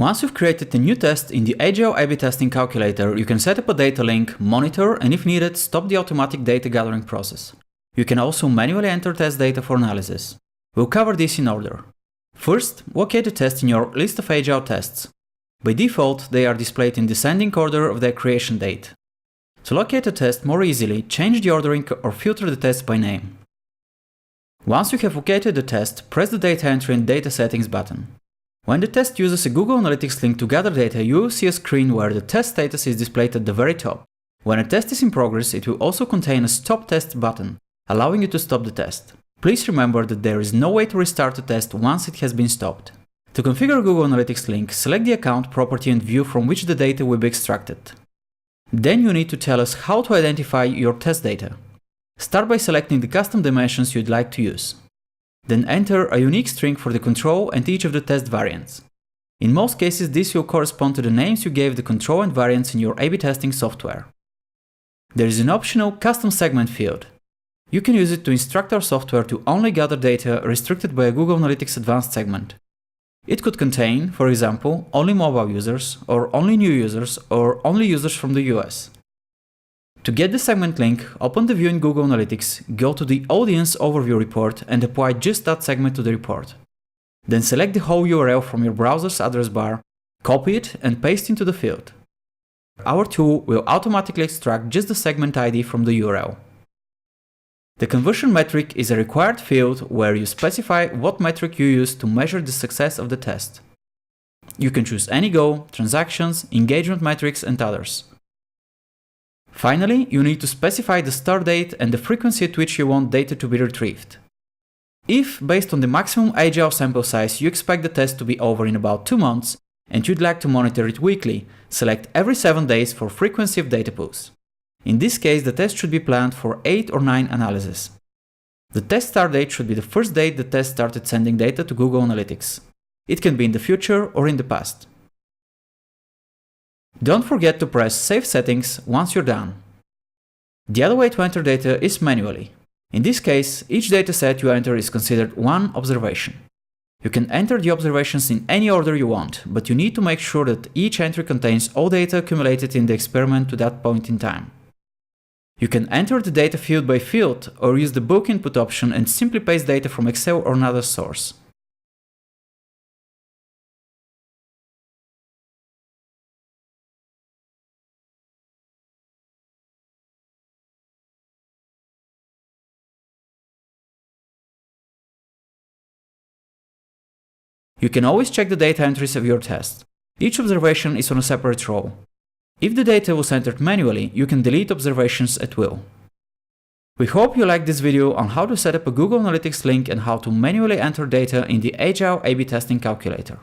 Once you've created a new test in the AGILE A/B testing calculator, you can set up a data link, monitor, and if needed, stop the automatic data gathering process. You can also manually enter test data for analysis. We'll cover this in order. First, locate the test in your list of AGILE tests. By default, they are displayed in descending order of their creation date. To locate a test more easily, change the ordering or filter the test by name. Once you have located the test, press the Data Entry and Data Settings button. When the test uses a Google Analytics link to gather data, you will see a screen where the test status is displayed at the very top. When a test is in progress, it will also contain a Stop Test button, allowing you to stop the test. Please remember that there is no way to restart the test once it has been stopped. To configure a Google Analytics link, select the account, property and view from which the data will be extracted. Then you need to tell us how to identify your test data. Start by selecting the custom dimensions you'd like to use. Then enter a unique string for the control and each of the test variants. In most cases, this will correspond to the names you gave the control and variants in your A/B testing software. There is an optional custom segment field. You can use it to instruct our software to only gather data restricted by a Google Analytics Advanced segment. It could contain, for example, only mobile users, or only new users, or only users from the US. To get the segment link, open the view in Google Analytics, go to the Audience Overview report and apply just that segment to the report. Then select the whole URL from your browser's address bar, copy it and paste into the field. Our tool will automatically extract just the segment ID from the URL. The conversion metric is a required field where you specify what metric you use to measure the success of the test. You can choose any goal, transactions, engagement metrics and others. Finally, you need to specify the start date and the frequency at which you want data to be retrieved. If, based on the maximum AGILE sample size, you expect the test to be over in about 2 months and you'd like to monitor it weekly, select every 7 days for frequency of data pulls. In this case, the test should be planned for 8 or 9 analyses. The test start date should be the first date the test started sending data to Google Analytics. It can be in the future or in the past. Don't forget to press Save Settings once you're done. The other way to enter data is manually. In this case, each dataset you enter is considered one observation. You can enter the observations in any order you want, but you need to make sure that each entry contains all data accumulated in the experiment to that point in time. You can enter the data field by field or use the bulk input option and simply paste data from Excel or another source. You can always check the data entries of your test. Each observation is on a separate row. If the data was entered manually, you can delete observations at will. We hope you liked this video on how to set up a Google Analytics link and how to manually enter data in the AGILE A/B testing calculator.